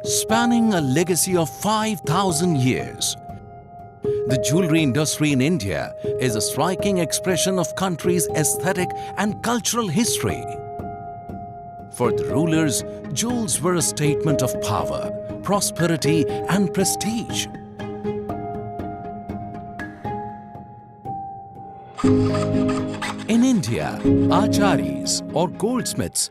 Spanning a legacy of 5,000 years, the jewelry industry in India is a striking expression of country's aesthetic and cultural history. For the rulers, jewels were a statement of power, prosperity and prestige. In India, acharyas or goldsmiths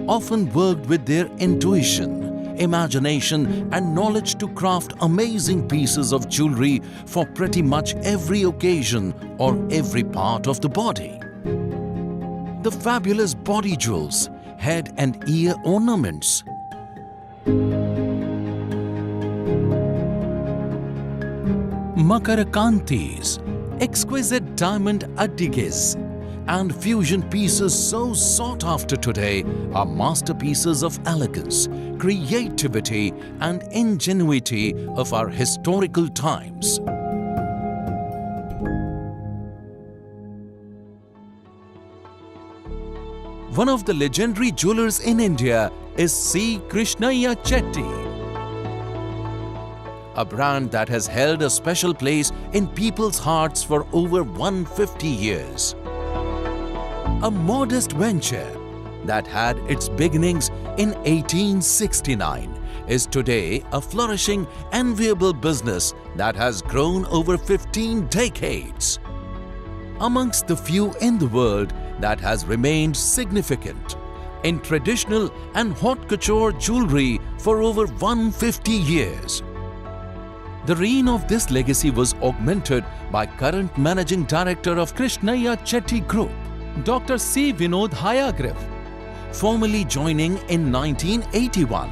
often worked with their intuition, imagination and knowledge to craft amazing pieces of jewelry for pretty much every occasion or every part of the body. The fabulous body jewels, head and ear ornaments, makarakantis, exquisite diamond addiges, and fusion pieces so sought after today are masterpieces of elegance, creativity and ingenuity of our historical times. One of the legendary jewelers in India is Krishniah Chetty, a brand that has held a special place in people's hearts for over 150 years. A modest venture that had its beginnings in 1869 is today a flourishing, enviable business that has grown over 15 decades. Amongst the few in the world that has remained significant in traditional and haute couture jewelry for over 150 years. The reign of this legacy was augmented by current Managing Director of Krishniah Chetty Group, Dr. C. Vinod Hayagriff, formally joining in 1981,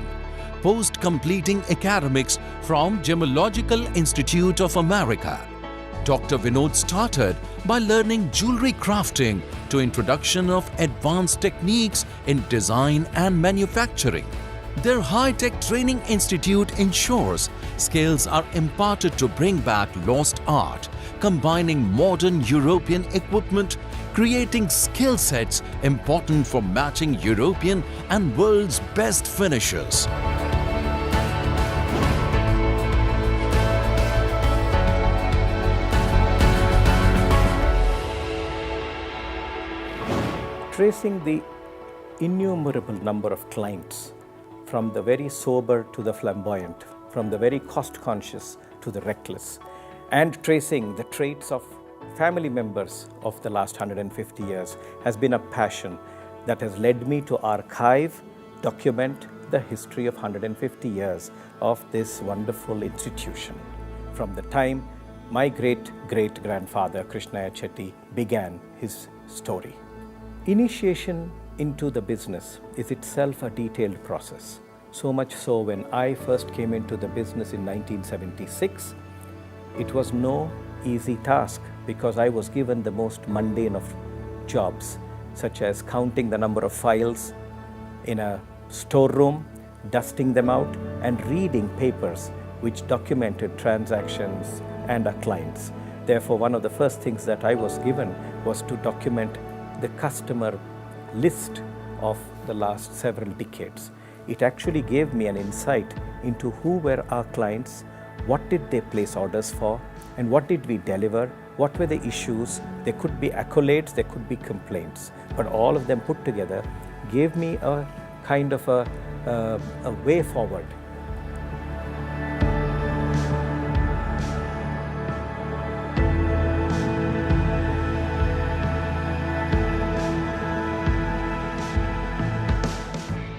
post completing academics from Gemological Institute of America. Dr. Vinod started by learning jewelry crafting to introduction of advanced techniques in design and manufacturing. Their high-tech training institute ensures skills are imparted to bring back lost art, combining modern European equipment, creating skill sets important for matching European and world's best finishers. Tracing the innumerable number of clients, from the very sober to the flamboyant, from the very cost-conscious to the reckless, and tracing the traits of family members of the last 150 years has been a passion that has led me to archive, document the history of 150 years of this wonderful institution. From the time my great-great-grandfather Krishniah Chetty began his story. Initiation into the business is itself a detailed process. So much so when I first came into the business in 1976, it was no easy task because I was given the most mundane of jobs, such as counting the number of files in a storeroom, dusting them out, and reading papers which documented transactions and our clients. Therefore, one of the first things that I was given was to document the customer list of the last several decades. It actually gave me an insight into who were our clients, what did they place orders for, and what did we deliver, what were the issues. There could be accolades, there could be complaints, but all of them put together gave me a kind of a way forward.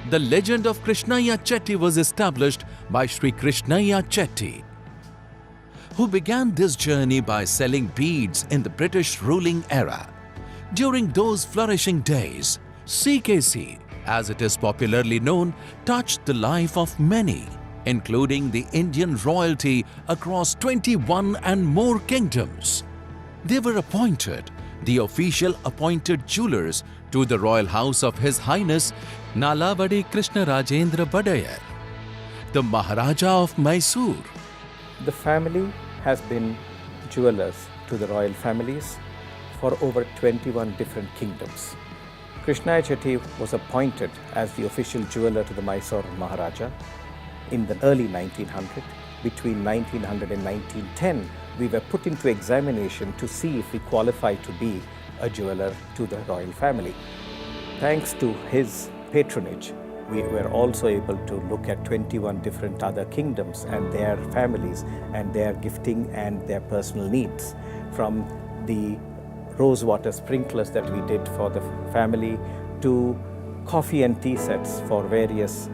The legend of Krishniah Chetty was established by Sri Krishniah Chetty, who began this journey by selling beads in the British ruling era. During those flourishing days, CKC, as it is popularly known, touched the life of many, including the Indian royalty across 21 and more kingdoms. They were appointed the official appointed jewelers to the royal house of His Highness Nalavadi Krishna Rajendra Badayar, the Maharaja of Mysore. The family has been jewelers to the royal families for over 21 different kingdoms. Krishniah Chetty was appointed as the official jeweler to the Mysore Maharaja. in the early 1900s. Between 1900 and 1910, we were put into examination to see if we qualify to be a jeweler to the royal family. Thanks to his patronage, we were also able to look at 21 different other kingdoms and their families and their gifting and their personal needs. From the rosewater sprinklers that we did for the family to coffee and tea sets for various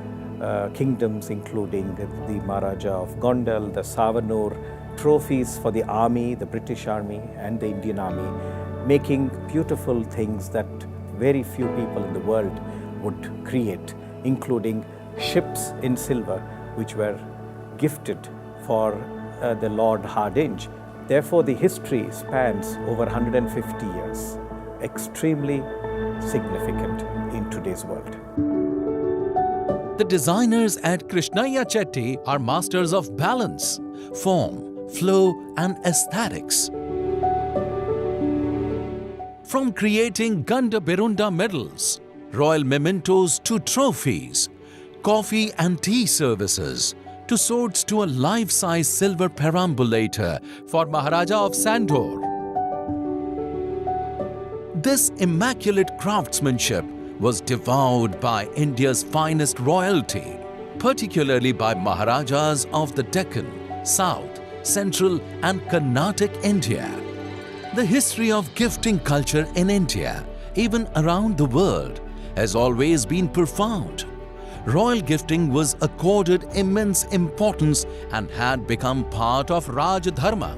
kingdoms, including the Maharaja of Gondal, the Savanur, trophies for the army, the British Army and the Indian Army, making beautiful things that very few people in the world would create, including ships in silver, which were gifted for the Lord Hardinge. Therefore, the history spans over 150 years, extremely significant in today's world. The designers at Krishniah Chetty are masters of balance, form, flow and aesthetics. From creating Ganda Birunda medals, royal mementos to trophies, coffee and tea services, to swords to a life-size silver perambulator for Maharaja of Sandor. This immaculate craftsmanship was devoured by India's finest royalty, particularly by Maharajas of the Deccan, South, Central and Carnatic India. The history of gifting culture in India, even around the world, has always been profound. Royal gifting was accorded immense importance and had become part of Raj Dharma.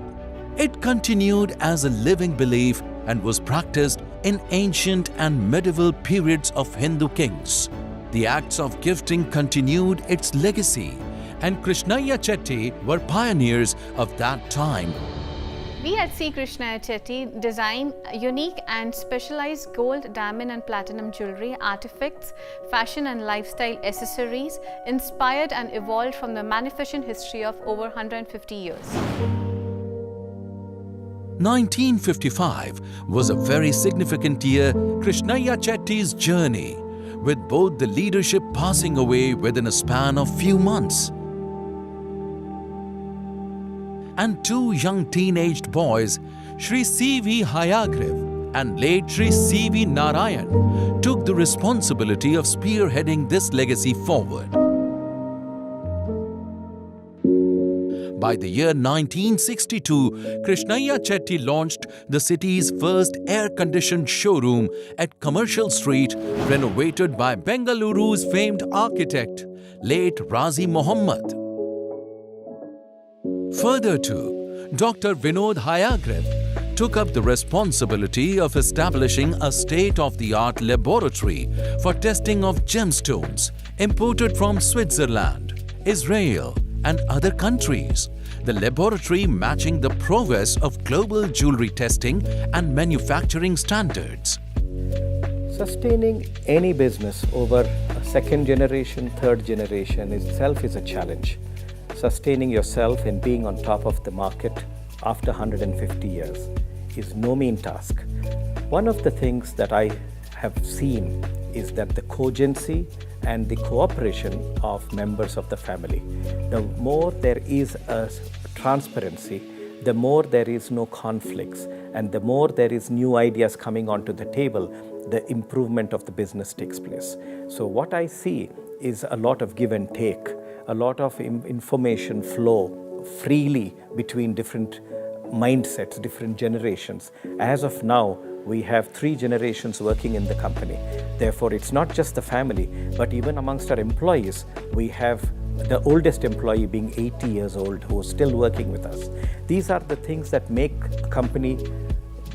It continued as a living belief and was practiced in ancient and medieval periods of Hindu kings. The acts of gifting continued its legacy, and Krishniah Chetty were pioneers of that time. We at Krishniah Chetty design unique and specialized gold, diamond and platinum jewelry, artifacts, fashion and lifestyle accessories inspired and evolved from the magnificent history of over 150 years. 1955 was a very significant year Krishniah Chetty's journey, with both the leadership passing away within a span of few months. And two young teenaged boys, Shri C.V. Hayagriv and late Shri C.V. Narayan, took the responsibility of spearheading this legacy forward. By the year 1962, Krishniah Chetty launched the city's first air-conditioned showroom at Commercial Street, renovated by Bengaluru's famed architect, late Razi Mohammed. Further to, Dr. Vinod Hayagriv took up the responsibility of establishing a state-of-the-art laboratory for testing of gemstones imported from Switzerland, Israel, and other countries. The laboratory matching the prowess of global jewelry testing and manufacturing standards. Sustaining any business over a second generation, third generation itself is a challenge. Sustaining yourself and being on top of the market after 150 years is no mean task. One of the things that I have seen is that the cogency and the cooperation of members of the family. The more there is a transparency, the more there is no conflicts, and the more there is new ideas coming onto the table, the improvement of the business takes place. So what I see is a lot of give and take, a lot of information flow freely between different mindsets, different generations. As of now, we have 3 generations working in the company. Therefore, it's not just the family, but even amongst our employees, we have the oldest employee being 80 years old who is still working with us. These are the things that make a company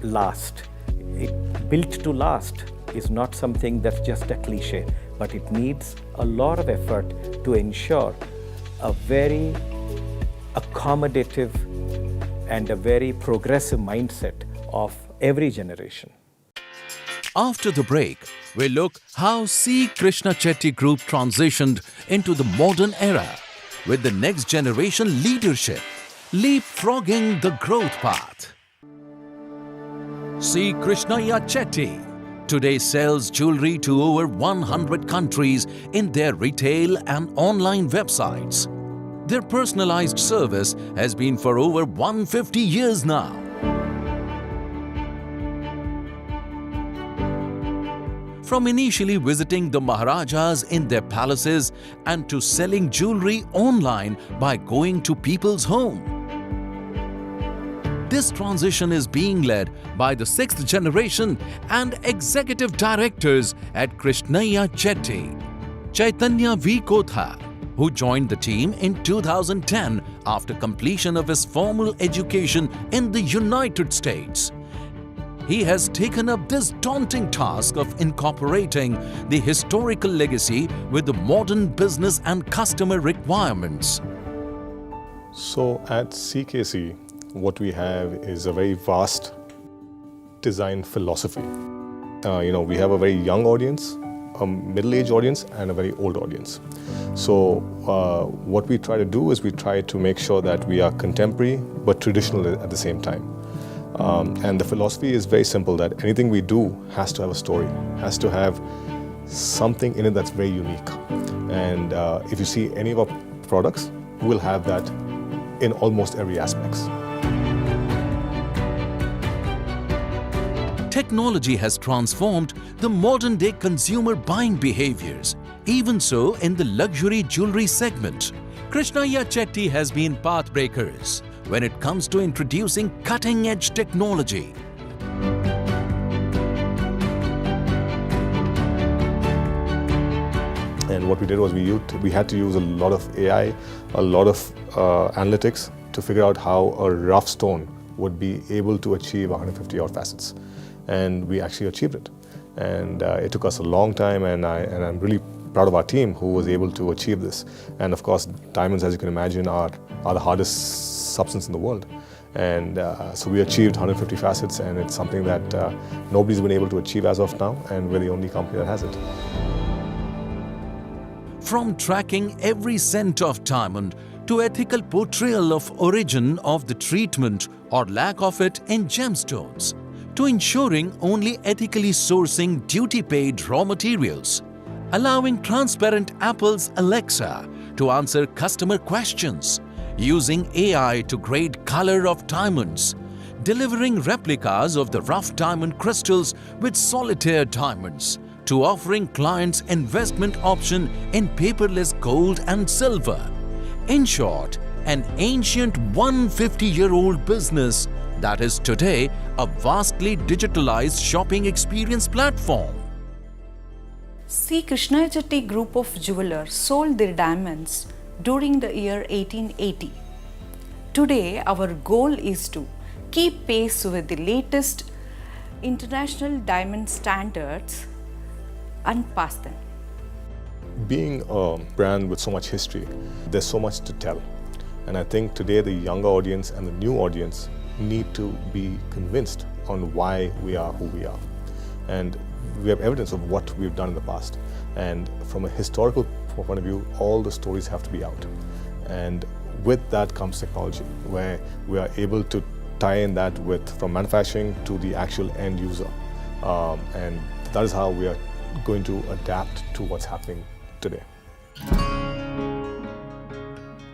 last. Built to last is not something that's just a cliche, but it needs a lot of effort to ensure a very accommodative and a very progressive mindset of every generation. After the break, we look how Krishniah Chetty Group transitioned into the modern era with the next generation leadership, leapfrogging the growth path. Krishniah Chetty, today sells jewelry to over 100 countries in their retail and online websites. Their personalized service has been for over 150 years now. From initially visiting the Maharajas in their palaces and to selling jewelry online by going to people's home. This transition is being led by the 6th generation and executive directors at Krishniah Chetty, Chaitanya V. Kotha, who joined the team in 2010 after completion of his formal education in the United States. He has taken up this daunting task of incorporating the historical legacy with the modern business and customer requirements. So at CKC, what we have is a very vast design philosophy. We have a very young audience, a middle-aged audience, and a very old audience. So what we try to do is we try to make sure that we are contemporary but traditional at the same time. And the philosophy is very simple, that anything we do has to have a story, has to have something in it that's very unique. And if you see any of our products, we'll have that in almost every aspect. Technology has transformed the modern-day consumer buying behaviors. Even so, in the luxury jewelry segment, Krishniah Chetty has been pathbreakers when it comes to introducing cutting-edge technology. And what we did was we had to use a lot of AI, a lot of analytics to figure out how a rough stone would be able to achieve 150 odd facets. And we actually achieved it. And it took us a long time, and I'm really proud of our team who was able to achieve this. And of course, diamonds, as you can imagine, are the hardest substance in the world. And so we achieved 150 facets, and it's something that nobody's been able to achieve as of now, and we're the only company that has it. From tracking every cent of diamond to ethical portrayal of origin of the treatment or lack of it in gemstones, to ensuring only ethically sourcing duty-paid raw materials, allowing transparent Apple's Alexa to answer customer questions, using AI to grade color of diamonds, delivering replicas of the rough diamond crystals with solitaire diamonds, to offering clients investment option in paperless gold and silver. In short, an ancient 150-year-old business that is today a vastly digitalized shopping experience platform. C. Krishniah Chetty group of jewelers sold their diamonds during the year 1880. Today, our goal is to keep pace with the latest international diamond standards and pass them. Being a brand with so much history, there's so much to tell. And I think today the younger audience and the new audience need to be convinced on why we are who we are. And we have evidence of what we've done in the past. And from a historical point of view, all the stories have to be out. And with that comes technology, where we are able to tie in that with from manufacturing to the actual end user. And that is how we are going to adapt to what's happening today.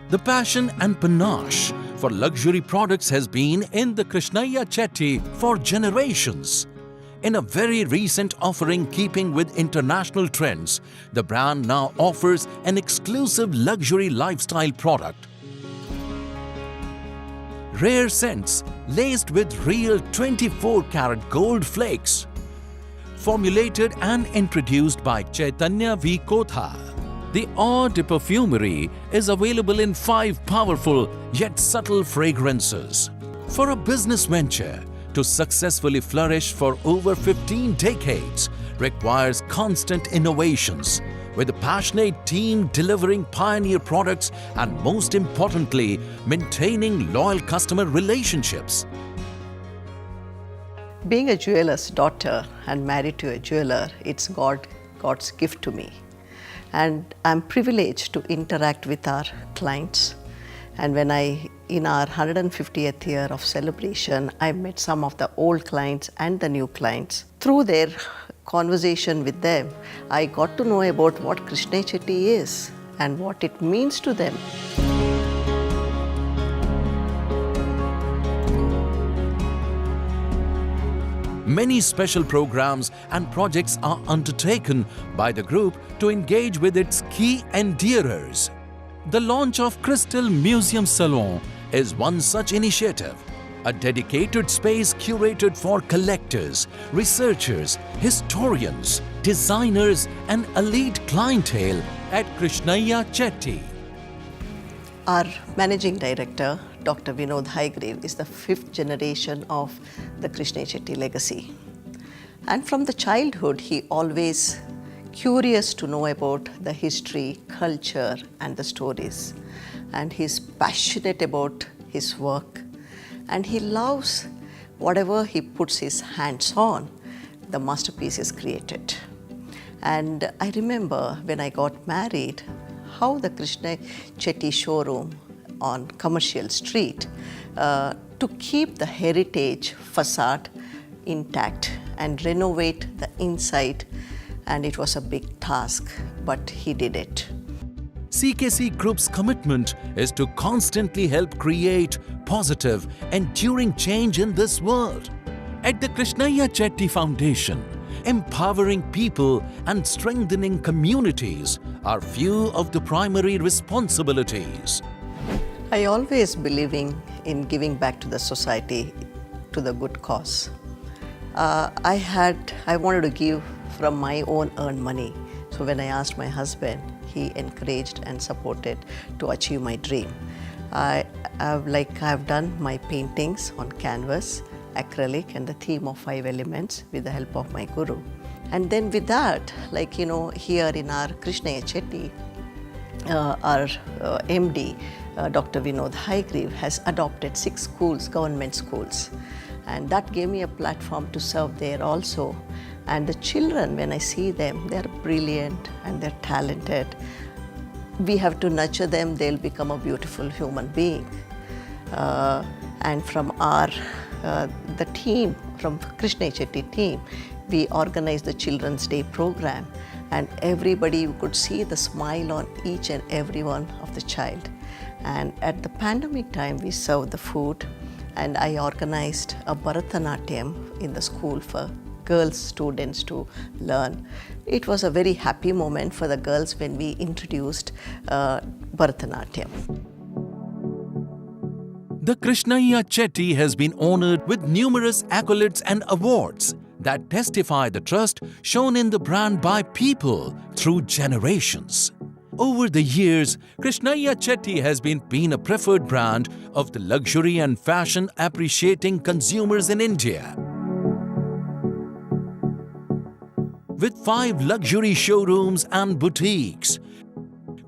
The passion and panache for luxury products has been in the Krishniah Chetty for generations. In a very recent offering keeping with international trends, the brand now offers an exclusive luxury lifestyle product. Rare scents laced with real 24-karat gold flakes. Formulated and introduced by Chaitanya V. Kotha. The Eau de Perfumery is available in 5 powerful yet subtle fragrances. For a business venture to successfully flourish for over 15 decades requires constant innovations, with a passionate team delivering pioneer products and, most importantly, maintaining loyal customer relationships. Being a jeweler's daughter and married to a jeweler, it's God's gift to me. And I'm privileged to interact with our clients. And when in our 150th year of celebration, I met some of the old clients and the new clients. Through their conversation with them, I got to know about what Krishniah Chetty is and what it means to them. Many special programs and projects are undertaken by the group to engage with its key endearers. The launch of Crystal Museum Salon is one such initiative, a dedicated space curated for collectors, researchers, historians, designers and elite clientele at Krishniah Chetty. Our managing director, Dr. Vinod Haigreve, is the 5th generation of the Krishniah Chetty legacy. And from the childhood, he always curious to know about the history, culture and the stories. And he's passionate about his work. And he loves whatever he puts his hands on, the masterpiece is created. And I remember when I got married, how the Krishniah Chetty showroom on Commercial Street to keep the heritage facade intact and renovate the inside, and it was a big task, but he did it. CKC Group's commitment is to constantly help create positive, enduring change in this world. At the Krishniah Chetty Foundation, empowering people and strengthening communities are few of the primary responsibilities. I always believing in giving back to the society, to the good cause. I wanted to give from my own earned money. So when I asked my husband, he encouraged and supported to achieve my dream. I've done my paintings on canvas, acrylic and the theme of 5 elements with the help of my guru. And then with that, here in our Krishniah Chetty, our MD, Dr. Vinod Haigreve, has adopted 6 schools, government schools. And that gave me a platform to serve there also. And the children, when I see them, they're brilliant and they're talented. We have to nurture them, they'll become a beautiful human being. And from the team, from Krishniah Chetty team, we organized the Children's Day program, and everybody could see the smile on each and every one of the child. And at the pandemic time, we served the food, and I organized a Bharatanatyam in the school for girls students to learn. It was a very happy moment for the girls when we introduced Bharatanatyam. The Krishniah Chetty has been honored with numerous accolades and awards that testify the trust shown in the brand by people through generations. Over the years, Krishniah Chetty has been a preferred brand of the luxury and fashion appreciating consumers in India. With 5 luxury showrooms and boutiques,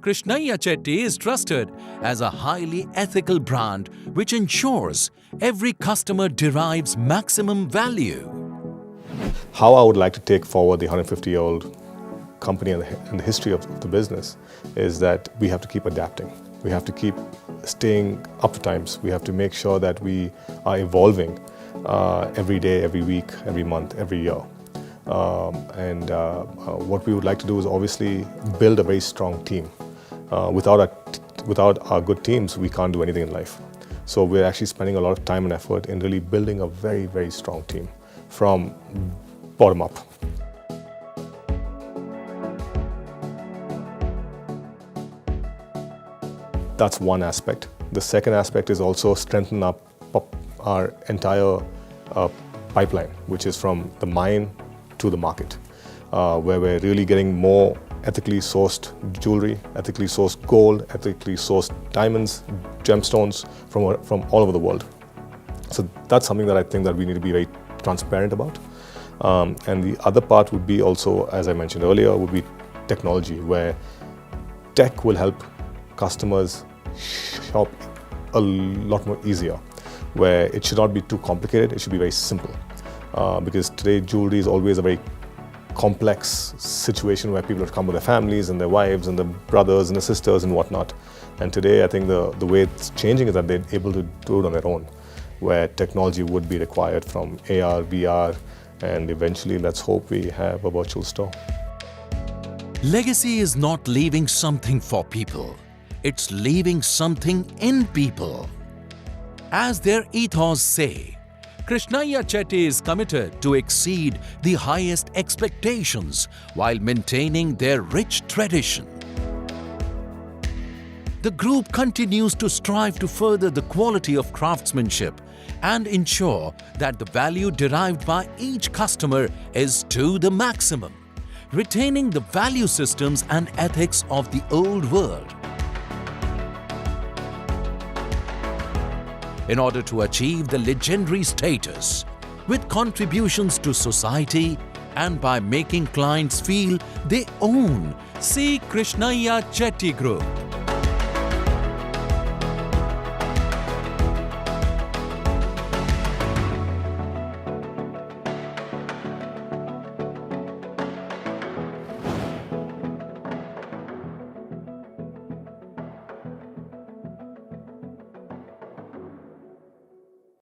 Krishniah Chetty is trusted as a highly ethical brand which ensures every customer derives maximum value. How I would like to take forward the 150-year-old company and the history of the business is that we have to keep adapting. We have to keep staying up to times. We have to make sure that we are evolving every day, every week, every month, every year. What we would like to do is obviously build a very strong team. Without our good teams, we can't do anything in life. So we're actually spending a lot of time and effort in really building a very, very strong team from bottom up. That's one aspect. The second aspect is also strengthen up our entire pipeline, which is from the mine to the market, where we're really getting more ethically sourced jewelry, ethically sourced gold, ethically sourced diamonds, gemstones from all over the world. So that's something that I think that we need to be very transparent about. And the other part would be also, as I mentioned earlier, would be technology, where tech will help customers shop a lot more easier, where it should not be too complicated, it should be very simple. Because today jewelry is always a very complex situation where people have come with their families and their wives and their brothers and their sisters and whatnot. And today I think the way it's changing is that they're able to do it on their own, where technology would be required from AR, VR, and eventually let's hope we have a virtual store. Legacy is not leaving something for people. It's leaving something in people. As their ethos say, Krishniah Chetty is committed to exceed the highest expectations while maintaining their rich tradition. The group continues to strive to further the quality of craftsmanship and ensure that the value derived by each customer is to the maximum, retaining the value systems and ethics of the old world. In order to achieve the legendary status, with contributions to society and by making clients feel they own C. Krishniah Chetty Group.